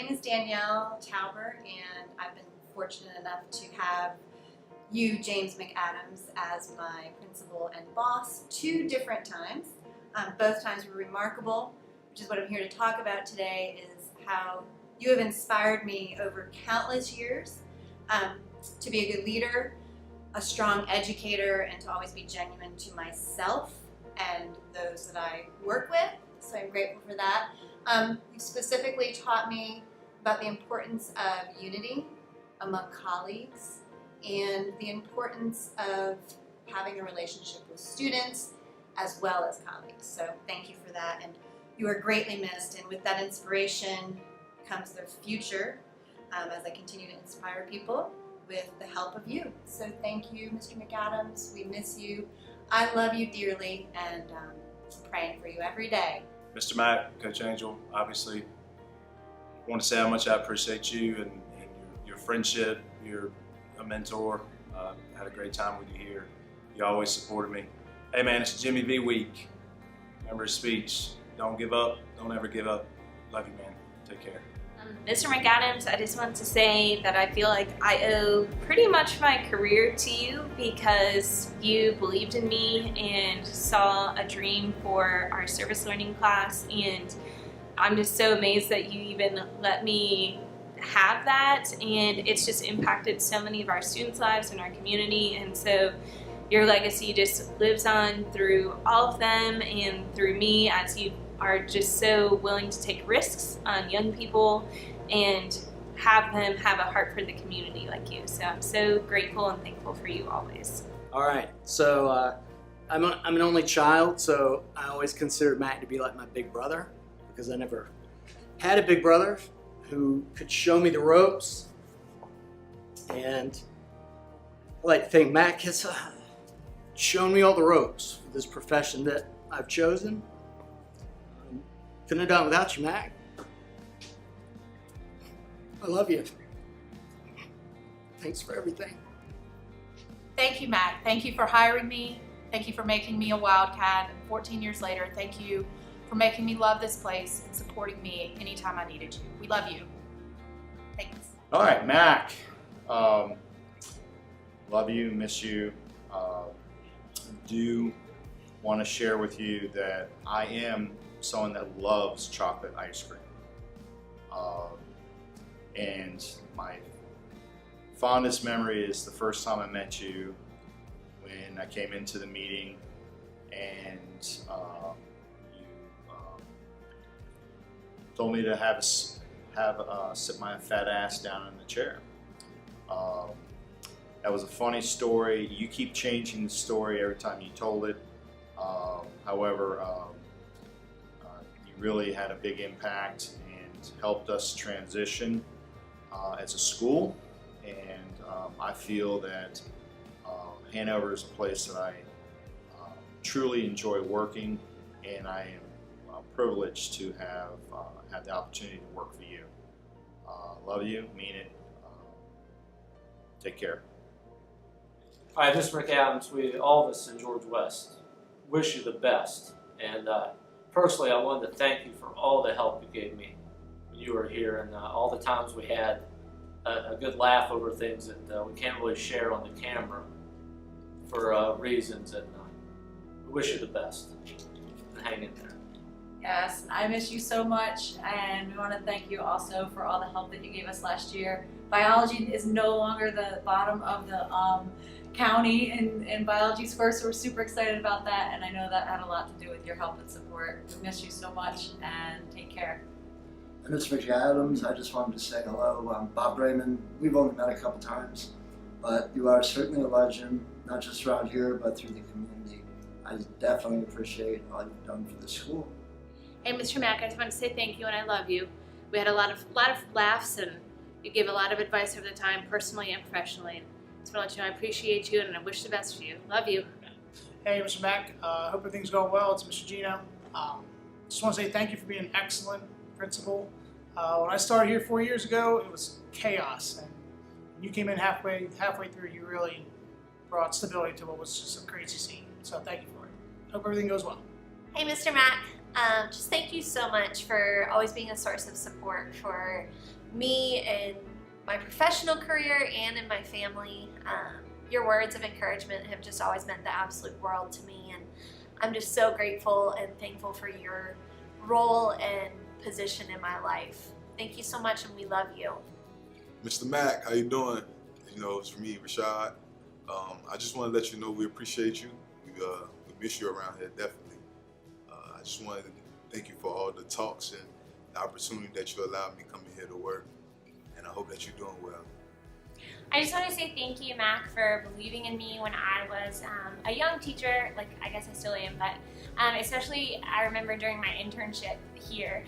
is Danielle Tauber, and I've been fortunate enough to have you, James McAdams, as my principal and boss 2 different times. Both times were remarkable, which is what I'm here to talk about today, is how you have inspired me over countless years to be a good leader, a strong educator, and to always be genuine to myself and those that I work with. So I'm grateful for that. You've specifically taught me about the importance of unity among colleagues and the importance of having a relationship with students as well as colleagues. So thank you for that, and you are greatly missed. And with that inspiration comes the future as I continue to inspire people with the help of you. So thank you, Mr. McAdams. We miss you. I love you dearly, and I'm praying for you every day. Mr. Mack, Coach Angel, obviously I want to say how much I appreciate you and your friendship. You're a mentor. Had a great time with you here. You always supported me. Hey man, it's Jimmy V week. Remember his speech, don't give up, don't ever give up. Love you, man. Take care. Mr. McAdams, I just want to say that I feel like I owe pretty much my career to you because you believed in me and saw a dream for our service learning class, and I'm just so amazed that you even let me have that, and it's just impacted so many of our students' lives in our community. And so your legacy just lives on through all of them and through me, as you are just so willing to take risks on young people and have them have a heart for the community like you. So I'm so grateful and thankful for you always. All right, so I'm an only child, so I always considered Matt to be like my big brother because I never had a big brother who could show me the ropes. And I like to think Matt has shown me all the ropes for this profession that I've chosen. Couldn't have done it without you, Mac. I love you. Thanks for everything. Thank you, Mac. Thank you for hiring me. Thank you for making me a Wildcat. And 14 years later, thank you for making me love this place and supporting me anytime I needed you. We love you. Thanks. All right, Mac. Love you, miss you. Do want to share with you that I am someone that loves chocolate ice cream. And my fondest memory is the first time I met you when I came into the meeting and you told me to sit my fat ass down in the chair. That was a funny story. You keep changing the story every time you told it. However, you really had a big impact and helped us transition as a school, and I feel that Hanover is a place that I truly enjoy working, and I am privileged to have had the opportunity to work for you. Love you, mean it. Take care. Hi, this is McAdams. All of us in George West wish you the best, and personally I wanted to thank you for all the help you gave me when you were here, and all the times we had a good laugh over things that we can't really share on the camera for reasons, and we wish you the best, and hang in there. Yes, I miss you so much, and we want to thank you also for all the help that you gave us last year. Biology is no longer the bottom of the county in biology scores, so we're super excited about that, and I know that had a lot to do with your help and support. We miss you so much, and take care. And Mr. McAdams, I just wanted to say hello. I'm Bob Raymond. We've only met a couple times, but you are certainly a legend, not just around here, but through the community. I definitely appreciate all you've done for the school. Hey, Mr. Mack, I just want to say thank you and I love you. We had a lot of laughs, and you gave a lot of advice over the time, personally and professionally. Just want to let you know I appreciate you and I wish the best for you. Love you. Hey, Mr. Mack. Hope everything's going well. It's Mr. Gino. Just want to say thank you for being an excellent principal. When I started here 4 years ago, it was chaos, and you came in halfway through. You really brought stability to what was just a crazy scene. So thank you for it. Hope everything goes well. Hey, Mr. Mack. Just thank you so much for always being a source of support for me in my professional career and in my family. Your words of encouragement have just always meant the absolute world to me, and I'm just so grateful and thankful for your role and position in my life. Thank you so much, and we love you. Mr. Mack, how you doing? You know, it's me, Rashad. I just want to let you know we appreciate you. We miss you around here, definitely. I just wanted to thank you for all the talks and the opportunity that you allowed me coming here to work, and I hope that you're doing well. I just want to say thank you, Mac, for believing in me when I was a young teacher. Like, I guess I still am, but especially I remember during my internship here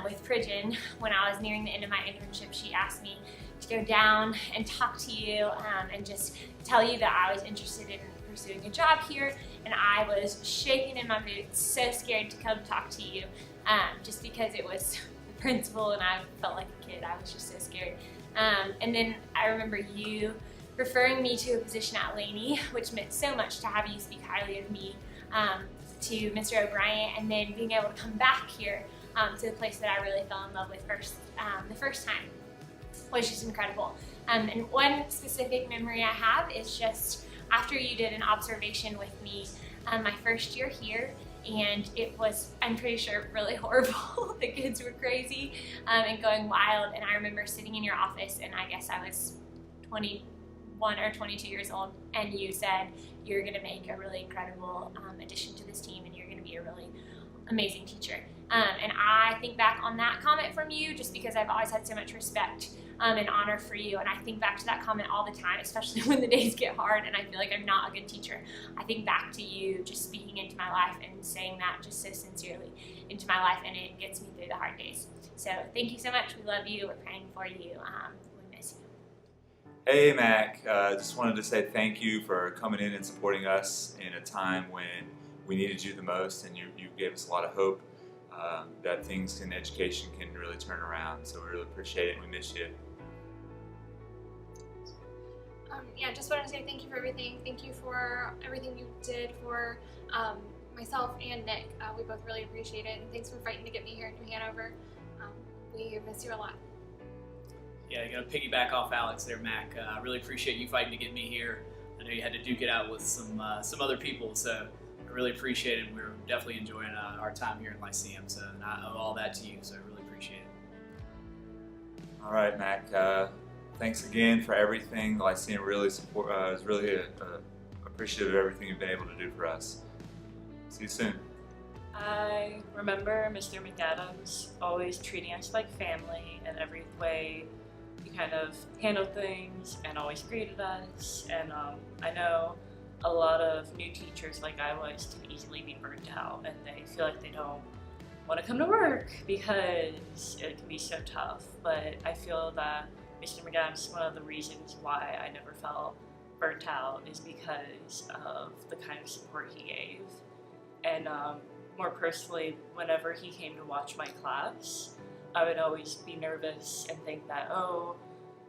with Pridgeon, when I was nearing the end of my internship, she asked me to go down and talk to you and just tell you that I was interested in pursuing a job here, and I was shaking in my boots, so scared to come talk to you, just because it was the principal and I felt like a kid. I was just so scared. And then I remember you referring me to a position at Laney, which meant so much to have you speak highly of me to Mr. O'Brien, and then being able to come back here to the place that I really fell in love with the first time, which is incredible. And one specific memory I have is just after you did an observation with me my first year here, and it was, I'm pretty sure, really horrible. The kids were crazy and going wild, and I remember sitting in your office, and I guess I was 21 or 22 years old, and you said you're going to make a really incredible addition to this team, and you're going to be a really amazing teacher. And I think back on that comment from you just because I've always had so much respect and honor for you, and I think back to that comment all the time, especially when the days get hard and I feel like I'm not a good teacher. I think back to you just speaking into my life and saying that just so sincerely into my life, and it gets me through the hard days. So thank you so much. We love you. We're praying for you. We miss you. Hey Mac, just wanted to say thank you for coming in and supporting us in a time when we needed you the most, and you gave us a lot of hope that things in education can really turn around. So we really appreciate it and we miss you. Yeah, just wanted to say thank you for everything. Thank you for everything you did for myself and Nick. We both really appreciate it, and thanks for fighting to get me here in New Hanover. We miss you a lot. Yeah, gonna piggyback off Alex there, Mac. I really appreciate you fighting to get me here. I know you had to duke it out with some other people, so I really appreciate it. We're definitely enjoying our time here in Lyceum, so and I owe all that to you, so I really appreciate it. All right, Mac. Thanks again for everything. Lyceum really is really appreciative of everything you've been able to do for us. See you soon. I remember Mr. McAdams always treating us like family in every way. He kind of handled things and always greeted us. And I know a lot of new teachers, like I was, can easily be burnt out, and they feel like they don't want to come to work because it can be so tough. But I feel that Mr. McAdams, one of the reasons why I never felt burnt out is because of the kind of support he gave. And more personally, whenever he came to watch my class, I would always be nervous and think that, oh,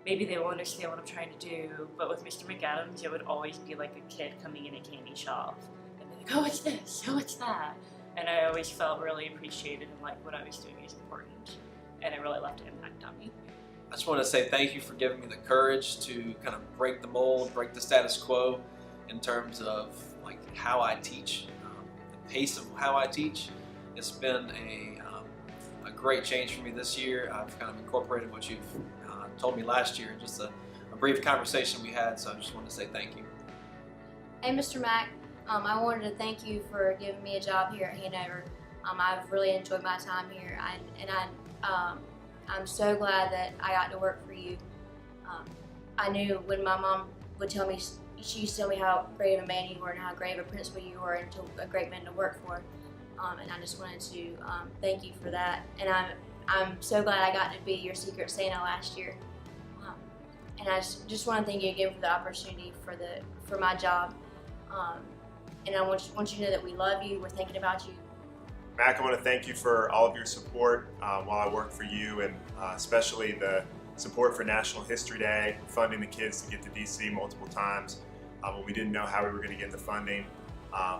maybe they will understand what I'm trying to do. But with Mr. McAdams, it would always be like a kid coming in a candy shop. And they're like, oh, it's this, oh, it's that. And I always felt really appreciated and like what I was doing is important. And it really left an impact on me. I just want to say thank you for giving me the courage to kind of break the mold, break the status quo in terms of like how I teach, the pace of how I teach. It's been a great change for me this year. I've kind of incorporated what you've told me last year in just a brief conversation we had, so I just want to say thank you. Hey Mr. Mack, I wanted to thank you for giving me a job here at Hanover. I've really enjoyed my time here, I'm so glad that I got to work for you. I knew when my mom would tell me, she used to tell me how great of a man you were and how great of a principal you were and a great man to work for. And I just wanted to thank you for that. And I'm so glad I got to be your Secret Santa last year. And I just want to thank you again for the opportunity for my job. And I want you to know that we love you. We're thinking about you. Mac, I want to thank you for all of your support while I work for you, and especially the support for National History Day, funding the kids to get to DC multiple times when we didn't know how we were going to get the funding,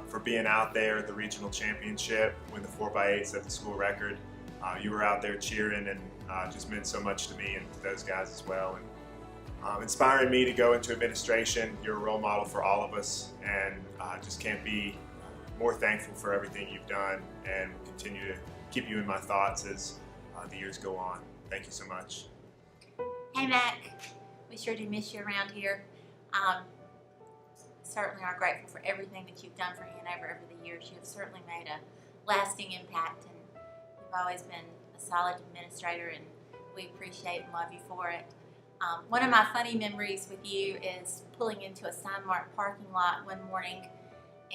for being out there at the regional championship when the 4x8 set the school record. You were out there cheering, and just meant so much to me and to those guys as well. And inspiring me to go into administration. You're a role model for all of us, and just can't be more thankful for everything you've done, and continue to keep you in my thoughts as the years go on. Thank you so much. Hey Mac, we sure do miss you around here. Certainly are grateful for everything that you've done for Hanover over the years. You have certainly made a lasting impact, and you've always been a solid administrator, and we appreciate and love you for it. One of my funny memories with you is pulling into a sign marked parking lot one morning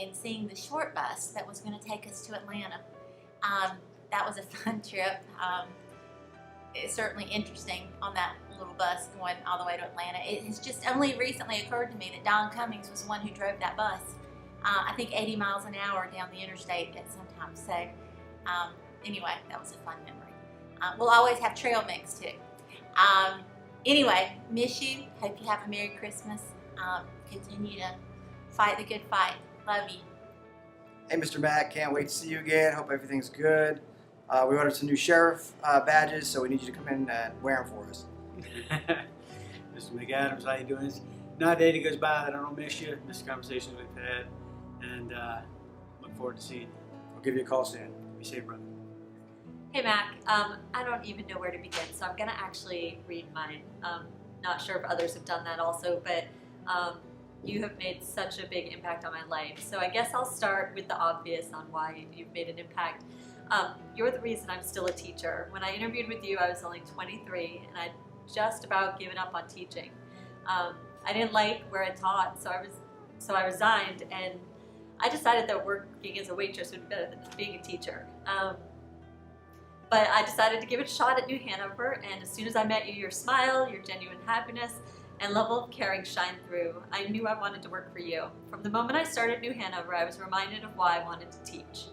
and seeing the short bus that was going to take us to Atlanta. That was a fun trip. It's certainly interesting on that little bus going all the way to Atlanta. It has just only recently occurred to me that Don Cummings was the one who drove that bus. I think 80 miles an hour down the interstate at some time. So anyway, that was a fun memory. We'll always have trail mix too. Anyway, miss you. Hope you have a Merry Christmas. Continue to fight the good fight. Love you. Hey, Mr. Mack, can't wait to see you again. Hope everything's good. We ordered some new sheriff badges, so we need you to come in and wear them for us. Mr. McAdams, how you doing? It's not a day that goes by that I don't miss you, miss the conversations we've had, and look forward to seeing you. I'll give you a call soon. Be safe, brother. Hey Mac, I don't even know where to begin, so I'm going to actually read mine. Not sure if others have done that also, but you have made such a big impact on my life. So I guess I'll start with the obvious on why you've made an impact. You're the reason I'm still a teacher. When I interviewed with you, I was only 23, and I'd just about given up on teaching. I didn't like where I taught, so I resigned, and I decided that working as a waitress would be better than being a teacher. But I decided to give it a shot at New Hanover, and as soon as I met you, your smile, your genuine happiness, and level of caring shined through. I knew I wanted to work for you. From the moment I started New Hanover, I was reminded of why I wanted to teach.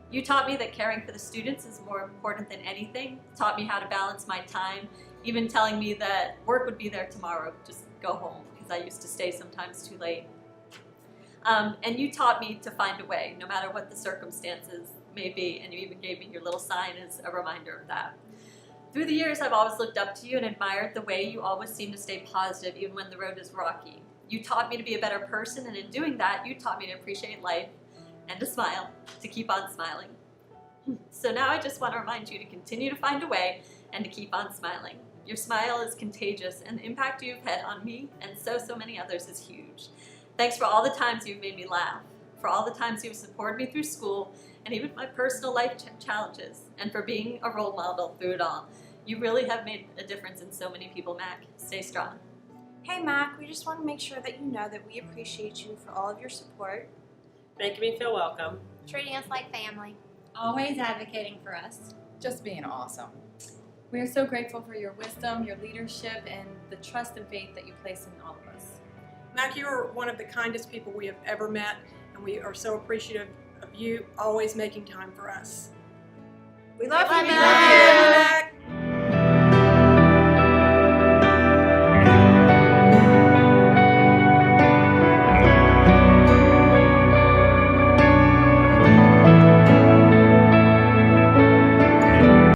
You taught me that caring for the students is more important than anything, taught me how to balance my time, even telling me that work would be there tomorrow, just go home, because I used to stay sometimes too late. And you taught me to find a way, no matter what the circumstances may be, and you even gave me your little sign as a reminder of that. Through the years, I've always looked up to you and admired the way you always seem to stay positive, even when the road is rocky. You taught me to be a better person, and in doing that, you taught me to appreciate life and to smile, to keep on smiling. So now I just want to remind you to continue to find a way and to keep on smiling. Your smile is contagious, and the impact you've had on me and so many others is huge. Thanks for all the times you've made me laugh, for all the times you've supported me through school, and even my personal life challenges, and for being a role model through it all. You really have made a difference in so many people, Mac. Stay strong. Hey Mac, we just want to make sure that you know that we appreciate you for all of your support. Making me feel welcome. Treating us like family. Always advocating for us. Just being awesome. We are so grateful for your wisdom, your leadership, and the trust and faith that you place in all of us. Mac, you are one of the kindest people we have ever met, and we are so appreciative of you always making time for us. We love you, Mac.